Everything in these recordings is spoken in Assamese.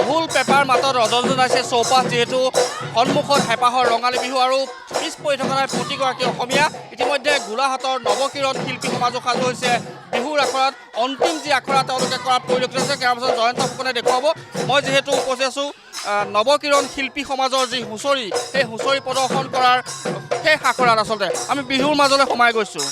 ঢোল পেপাৰ মাতত ৰজন জনাইছে চৌপাশ যিহেতু সন্মুখত হেঁপাহৰ ৰঙালী বিহু আৰু পিছ পৰি থকা নাই প্ৰতিগৰাকী অসমীয়া ইতিমধ্যে গোলাঘাটৰ নৱকিৰণ শিল্পী সমাজো সাজু হৈছে বিহুৰ আখৰাত অন্তিম যি আখৰা তেওঁলোকে কৰাত পৰিলক্ষিত হৈছে কেমেৰাপাৰ্চন জয়ন্ত ফুকনে দেখুৱাব মই যিহেতু উপস্থিত আছোঁ নৱকিৰণ শিল্পী সমাজৰ যি হুঁচৰি সেই হুঁচৰি প্ৰদৰ্শন কৰাৰ শেষ আখৰাত আচলতে আমি বিহুৰ মাজলৈ সোমাই গৈছোঁ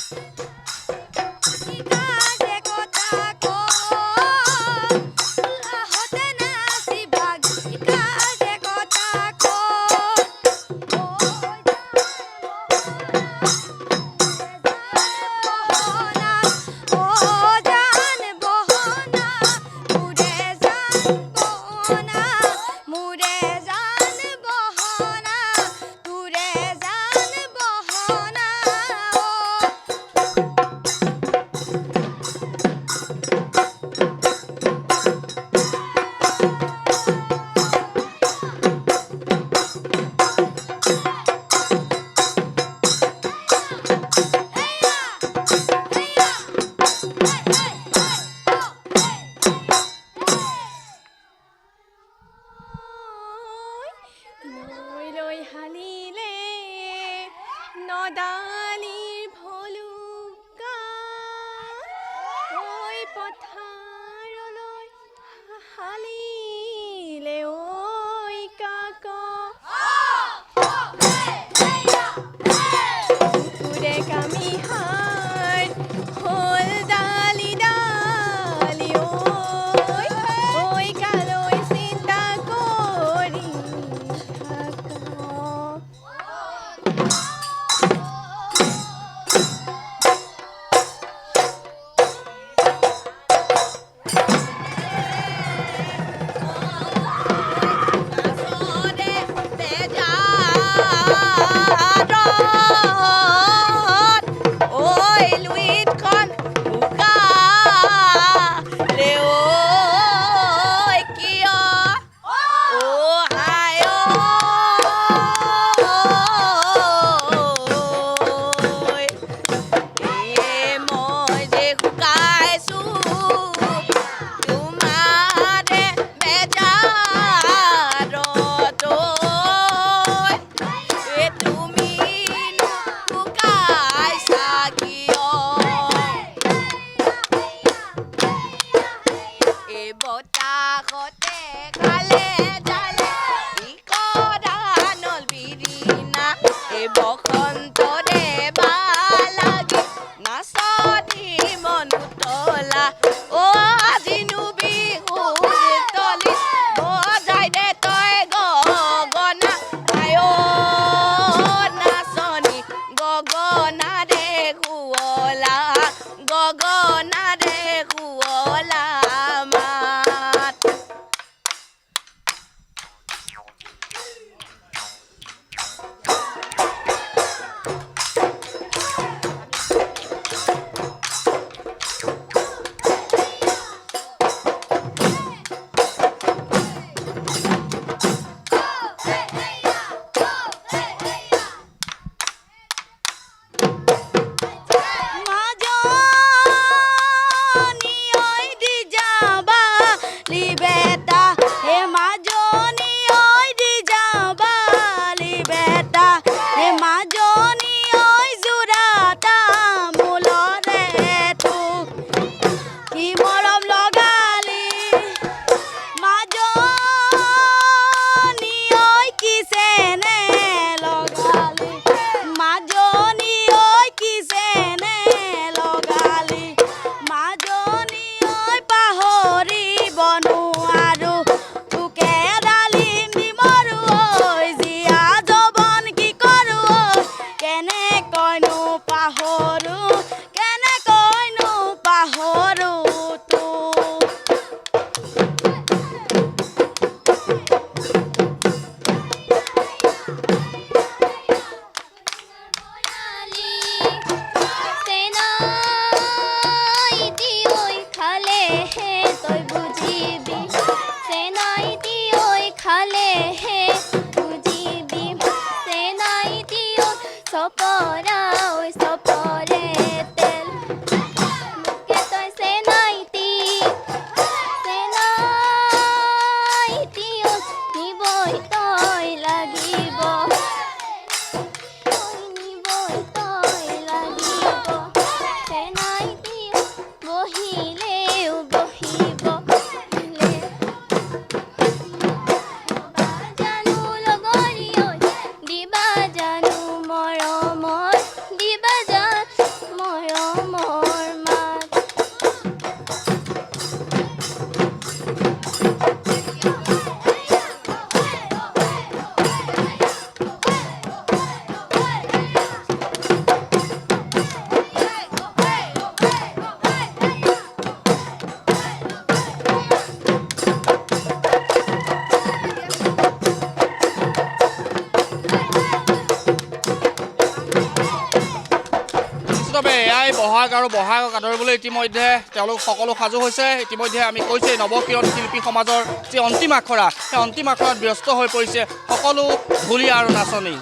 বহাগ আৰু বহাগক আদৰিবলৈ ইতিমধ্যে তেওঁলোক সকলো সাজু হৈছে। ইতিমধ্যে আমি কৈছোঁই নৱকিৰণ শিল্পী সমাজৰ যি অন্তিম আখৰা, সেই অন্তিম আখৰাত ব্যস্ত হৈ পৰিছে সকলো ঢুলীয়া আৰু নাচনী।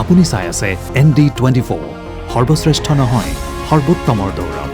আপুনি চাই আছে ND24, সৰ্বশ্ৰেষ্ঠ নহয় সৰ্বোত্তমৰ দৌৰ।